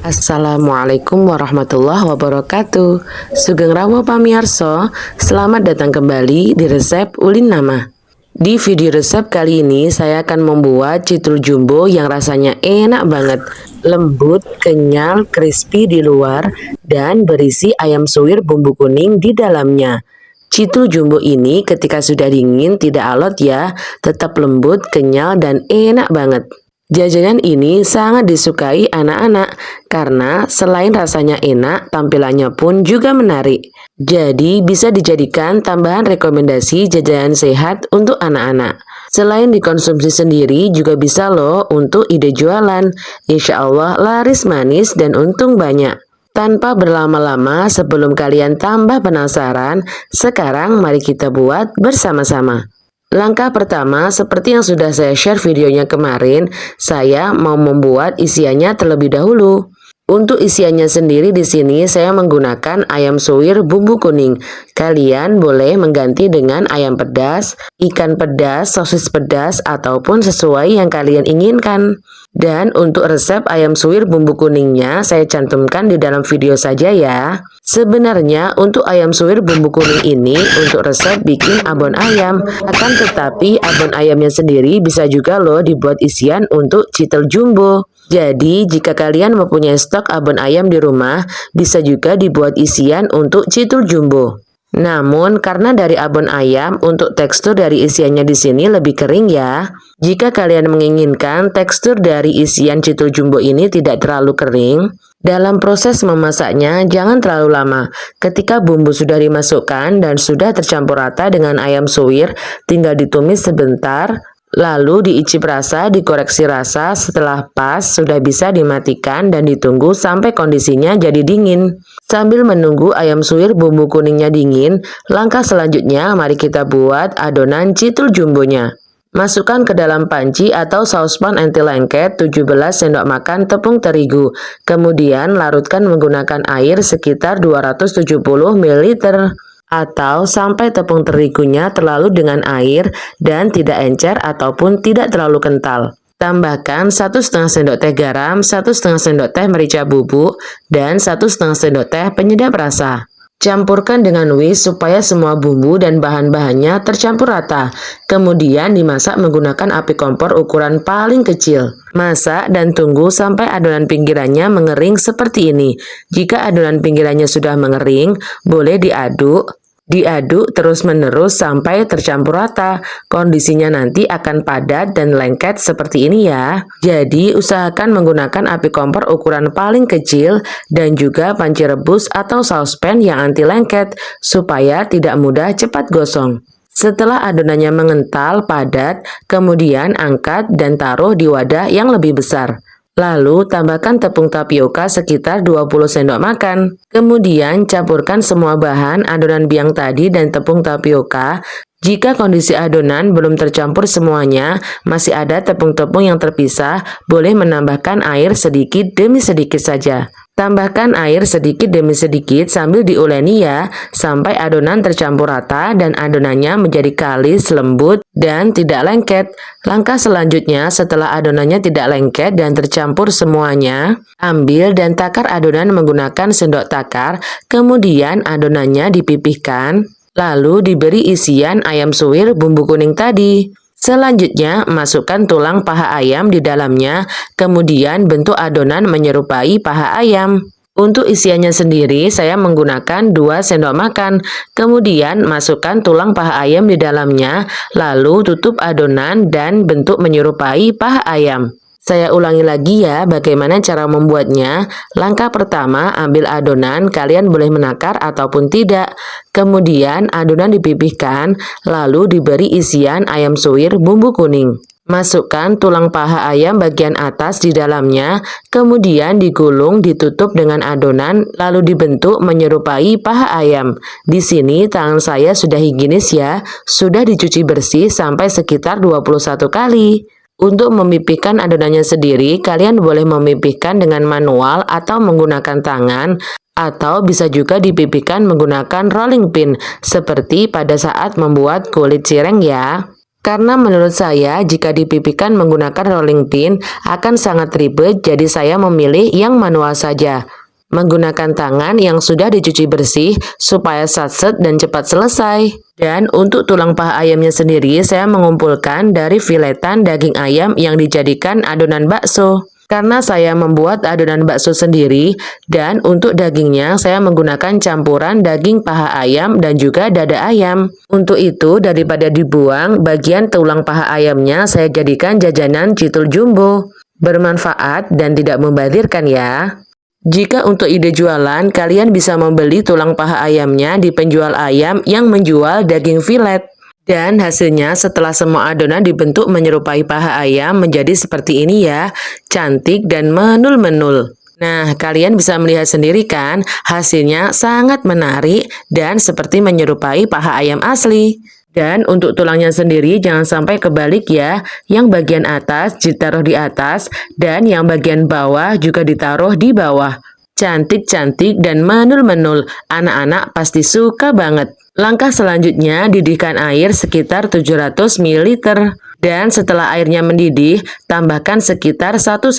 Assalamualaikum warahmatullahi wabarakatuh. Sugeng Rawo pamirsa, selamat datang kembali di resep Ulin Nama. Di video resep kali ini saya akan membuat citul jumbo yang rasanya enak banget, lembut, kenyal, crispy di luar dan berisi ayam suwir bumbu kuning di dalamnya. Citul jumbo ini ketika sudah dingin tidak alot ya, tetap lembut, kenyal dan enak banget. Jajanan ini sangat disukai anak-anak karena selain rasanya enak, tampilannya pun juga menarik. Jadi bisa dijadikan tambahan rekomendasi jajanan sehat untuk anak-anak. Selain dikonsumsi sendiri juga bisa loh untuk ide jualan. Insya Allah laris manis dan untung banyak. Tanpa berlama-lama sebelum kalian tambah penasaran, sekarang mari kita buat bersama-sama. Langkah pertama, seperti yang sudah saya share videonya kemarin, saya mau membuat isiannya terlebih dahulu. Untuk isiannya sendiri di sini saya menggunakan ayam suwir bumbu kuning. Kalian boleh mengganti dengan ayam pedas, ikan pedas, sosis pedas, ataupun sesuai yang kalian inginkan. Dan untuk resep ayam suwir bumbu kuningnya saya cantumkan di dalam video saja ya. Sebenarnya untuk ayam suwir bumbu kuning ini untuk resep bikin abon ayam, akan tetapi abon ayamnya sendiri bisa juga loh dibuat isian untuk citul jumbo. Jadi jika kalian mempunyai stok abon ayam di rumah, bisa juga dibuat isian untuk citul jumbo. Namun karena dari abon ayam untuk tekstur dari isiannya di sini lebih kering ya. Jika kalian menginginkan tekstur dari isian citul jumbo ini tidak terlalu kering, dalam proses memasaknya jangan terlalu lama. Ketika bumbu sudah dimasukkan dan sudah tercampur rata dengan ayam suwir, tinggal ditumis sebentar. Lalu diicip rasa, dikoreksi rasa, setelah pas sudah bisa dimatikan dan ditunggu sampai kondisinya jadi dingin. Sambil menunggu ayam suwir bumbu kuningnya dingin, langkah selanjutnya mari kita buat adonan citul jumbonya. Masukkan ke dalam panci atau saucepan anti lengket 17 sendok makan tepung terigu. Kemudian larutkan menggunakan air sekitar 270 ml. Atau sampai tepung terigunya terlalu dengan air dan tidak encer ataupun tidak terlalu kental. Tambahkan 1,5 sendok teh garam, 1,5 sendok teh merica bubuk, dan 1,5 sendok teh penyedap rasa. Campurkan dengan whisk supaya semua bumbu dan bahan-bahannya tercampur rata. Kemudian dimasak menggunakan api kompor ukuran paling kecil. Masak dan tunggu sampai adonan pinggirannya mengering seperti ini. Jika adonan pinggirannya sudah mengering, boleh diaduk terus-menerus sampai tercampur rata. Kondisinya nanti akan padat dan lengket seperti ini ya. Jadi usahakan menggunakan api kompor ukuran paling kecil dan juga panci rebus atau saucepan yang anti lengket supaya tidak mudah cepat gosong. Setelah adonannya mengental padat, kemudian angkat dan taruh di wadah yang lebih besar. Lalu tambahkan tepung tapioka sekitar 20 sendok makan. Kemudian campurkan semua bahan adonan biang tadi dan tepung tapioka. Jika kondisi adonan belum tercampur semuanya, masih ada tepung-tepung yang terpisah, boleh menambahkan air sedikit demi sedikit saja. Tambahkan air sedikit demi sedikit sambil diuleni ya, sampai adonan tercampur rata dan adonannya menjadi kalis, lembut, dan tidak lengket. Langkah selanjutnya setelah adonannya tidak lengket dan tercampur semuanya, ambil dan takar adonan menggunakan sendok takar, kemudian adonannya dipipihkan, lalu diberi isian ayam suwir bumbu kuning tadi. Selanjutnya, masukkan tulang paha ayam di dalamnya, kemudian bentuk adonan menyerupai paha ayam. Untuk isiannya sendiri, saya menggunakan 2 sendok makan. Kemudian, masukkan tulang paha ayam di dalamnya, lalu tutup adonan dan bentuk menyerupai paha ayam. Saya ulangi lagi ya bagaimana cara membuatnya. Langkah pertama, ambil adonan, kalian boleh menakar ataupun tidak. Kemudian adonan dipipihkan, lalu diberi isian ayam suwir bumbu kuning. Masukkan tulang paha ayam bagian atas di dalamnya, kemudian digulung ditutup dengan adonan, lalu dibentuk menyerupai paha ayam. Di sini tangan saya sudah higienis ya, sudah dicuci bersih sampai sekitar 21 kali. Untuk memipihkan adonannya sendiri, kalian boleh memipihkan dengan manual atau menggunakan tangan, atau bisa juga dipipihkan menggunakan rolling pin, seperti pada saat membuat kulit cireng ya. Karena menurut saya, jika dipipihkan menggunakan rolling pin akan sangat ribet, jadi saya memilih yang manual saja. Menggunakan tangan yang sudah dicuci bersih supaya satset dan cepat selesai. Dan untuk tulang paha ayamnya sendiri, saya mengumpulkan dari filetan daging ayam yang dijadikan adonan bakso. Karena saya membuat adonan bakso sendiri, dan untuk dagingnya saya menggunakan campuran daging paha ayam dan juga dada ayam. Untuk itu, daripada dibuang, bagian tulang paha ayamnya saya jadikan jajanan citul jumbo. Bermanfaat dan tidak membazirkan ya. Jika untuk ide jualan, kalian bisa membeli tulang paha ayamnya di penjual ayam yang menjual daging filet. Dan hasilnya setelah semua adonan dibentuk menyerupai paha ayam menjadi seperti ini ya, cantik dan menul-menul. Nah, kalian bisa melihat sendiri kan, hasilnya sangat menarik dan seperti menyerupai paha ayam asli. Dan untuk tulangnya sendiri jangan sampai kebalik ya, yang bagian atas ditaruh di atas dan yang bagian bawah juga ditaruh di bawah. Cantik-cantik dan menul-menul, anak-anak pasti suka banget. Langkah selanjutnya, didihkan air sekitar 700 ml. Dan setelah airnya mendidih, tambahkan sekitar 1-2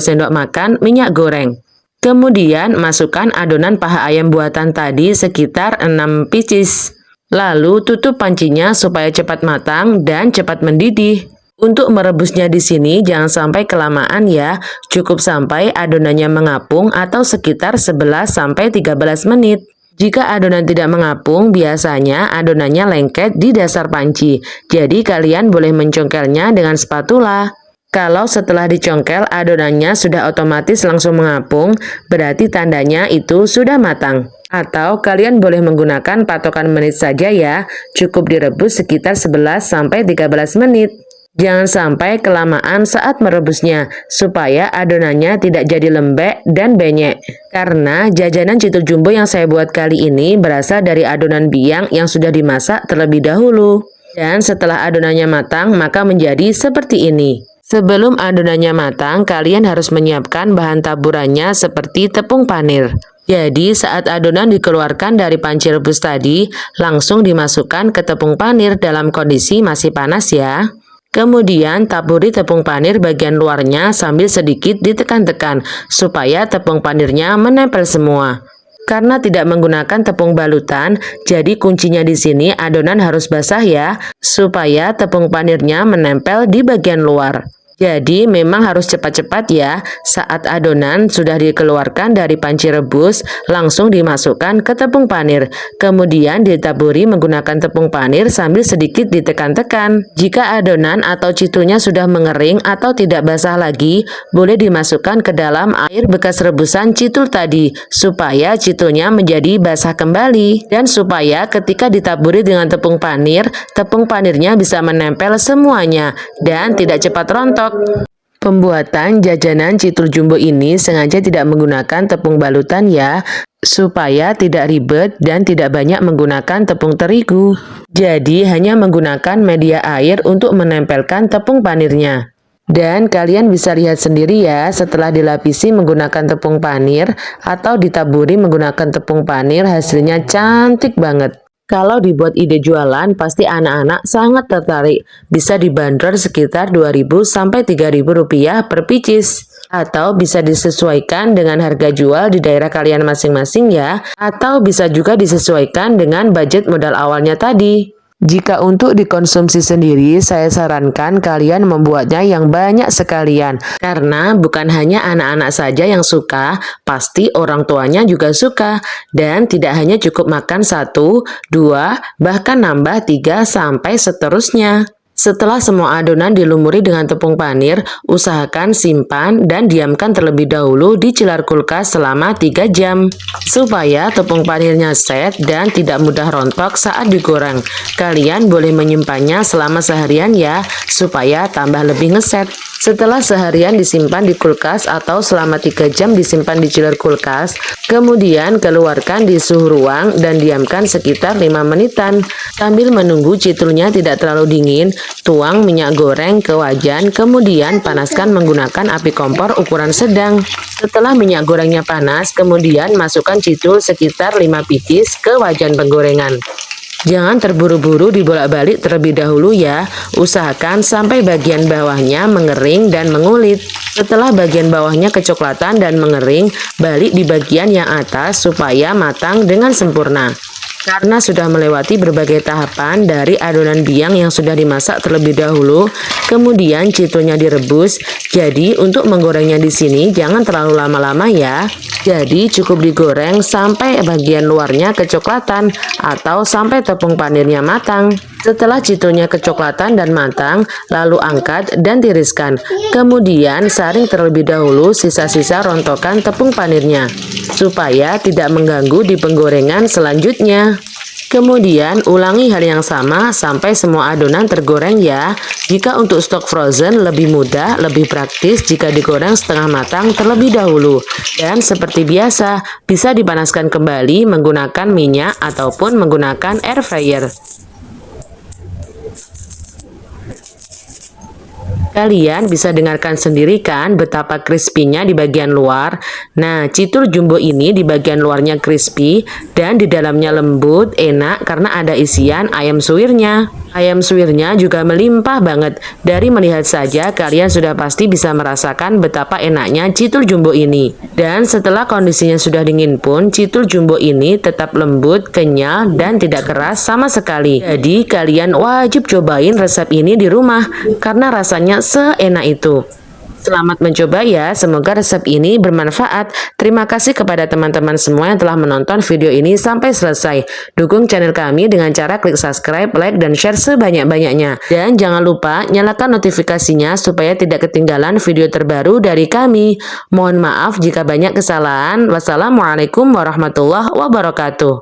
sendok makan minyak goreng. Kemudian masukkan adonan paha ayam buatan tadi sekitar 6 pieces. Lalu tutup pancinya supaya cepat matang dan cepat mendidih. Untuk merebusnya di sini jangan sampai kelamaan ya, cukup sampai adonannya mengapung atau sekitar 11-13 menit. Jika adonan tidak mengapung, biasanya adonannya lengket di dasar panci. Jadi kalian boleh mencongkelnya dengan spatula. Kalau setelah dicongkel adonannya sudah otomatis langsung mengapung, berarti tandanya itu sudah matang. Atau kalian boleh menggunakan patokan menit saja ya, cukup direbus sekitar 11-13 menit. Jangan sampai kelamaan saat merebusnya, supaya adonannya tidak jadi lembek dan benyek. Karena jajanan citul jumbo yang saya buat kali ini berasal dari adonan biang yang sudah dimasak terlebih dahulu. Dan setelah adonannya matang, maka menjadi seperti ini. Sebelum adonannya matang, kalian harus menyiapkan bahan taburannya seperti tepung panir. Jadi saat adonan dikeluarkan dari panci rebus tadi, langsung dimasukkan ke tepung panir dalam kondisi masih panas ya. Kemudian taburi tepung panir bagian luarnya sambil sedikit ditekan-tekan, supaya tepung panirnya menempel semua. Karena tidak menggunakan tepung balutan, jadi kuncinya di sini adonan harus basah ya, supaya tepung panirnya menempel di bagian luar. Jadi memang harus cepat-cepat ya, saat adonan sudah dikeluarkan dari panci rebus, langsung dimasukkan ke tepung panir. Kemudian ditaburi menggunakan tepung panir sambil sedikit ditekan-tekan. Jika adonan atau citulnya sudah mengering atau tidak basah lagi, boleh dimasukkan ke dalam air bekas rebusan citul tadi, supaya citulnya menjadi basah kembali. Dan supaya ketika ditaburi dengan tepung panirnya bisa menempel semuanya dan tidak cepat rontok. Pembuatan jajanan citul jumbo ini sengaja tidak menggunakan tepung balutan ya, supaya tidak ribet dan tidak banyak menggunakan tepung terigu. Jadi hanya menggunakan media air untuk menempelkan tepung panirnya. Dan kalian bisa lihat sendiri ya, setelah dilapisi menggunakan tepung panir atau ditaburi menggunakan tepung panir, hasilnya cantik banget. Kalau dibuat ide jualan, pasti anak-anak sangat tertarik. Bisa dibanderol sekitar Rp2.000-Rp3.000 per pieces. Atau bisa disesuaikan dengan harga jual di daerah kalian masing-masing ya. Atau bisa juga disesuaikan dengan budget modal awalnya tadi. Jika untuk dikonsumsi sendiri, saya sarankan kalian membuatnya yang banyak sekalian. Karena bukan hanya anak-anak saja yang suka, pasti orang tuanya juga suka. Dan tidak hanya cukup makan 1, 2, bahkan nambah 3 sampai seterusnya. Setelah semua adonan dilumuri dengan tepung panir, usahakan simpan dan diamkan terlebih dahulu di chiller kulkas selama 3 jam. Supaya tepung panirnya set dan tidak mudah rontok saat digoreng. Kalian boleh menyimpannya selama seharian ya, supaya tambah lebih ngeset. Setelah seharian disimpan di kulkas atau selama 3 jam disimpan di chiller kulkas, kemudian keluarkan di suhu ruang dan diamkan sekitar 5 menitan. Sambil menunggu citulnya tidak terlalu dingin, tuang minyak goreng ke wajan, kemudian panaskan menggunakan api kompor ukuran sedang. Setelah minyak gorengnya panas, kemudian masukkan citul sekitar 5 pipis ke wajan penggorengan. Jangan terburu-buru dibolak-balik terlebih dahulu ya, usahakan sampai bagian bawahnya mengering dan mengulit. Setelah bagian bawahnya kecoklatan dan mengering, balik di bagian yang atas supaya matang dengan sempurna. Karena sudah melewati berbagai tahapan dari adonan biang yang sudah dimasak terlebih dahulu, kemudian citulnya direbus. Jadi untuk menggorengnya di sini jangan terlalu lama-lama ya. Jadi cukup digoreng sampai bagian luarnya kecoklatan atau sampai tepung panirnya matang. Setelah citulnya kecoklatan dan matang, lalu angkat dan tiriskan. Kemudian saring terlebih dahulu sisa-sisa rontokan tepung panirnya, supaya tidak mengganggu di penggorengan selanjutnya. Kemudian ulangi hal yang sama sampai semua adonan tergoreng ya. Jika untuk stok frozen lebih mudah, lebih praktis jika digoreng setengah matang terlebih dahulu. Dan seperti biasa, bisa dipanaskan kembali menggunakan minyak ataupun menggunakan air fryer. Kalian bisa dengarkan sendiri kan betapa crispy-nya di bagian luar. Nah, citul jumbo ini di bagian luarnya crispy dan di dalamnya lembut, enak karena ada isian ayam suwirnya. Ayam suwirnya juga melimpah banget. Dari melihat saja kalian sudah pasti bisa merasakan betapa enaknya citul jumbo ini. Dan setelah kondisinya sudah dingin pun, citul jumbo ini tetap lembut, kenyal, dan tidak keras sama sekali. Jadi kalian wajib cobain resep ini di rumah karena rasanya seenak itu. Selamat mencoba ya, semoga resep ini bermanfaat. Terima kasih kepada teman-teman semua yang telah menonton video ini sampai selesai. Dukung channel kami dengan cara klik subscribe, like, dan share sebanyak-banyaknya. Dan jangan lupa nyalakan notifikasinya supaya tidak ketinggalan video terbaru dari kami. Mohon maaf jika banyak kesalahan. Wassalamualaikum warahmatullahi wabarakatuh.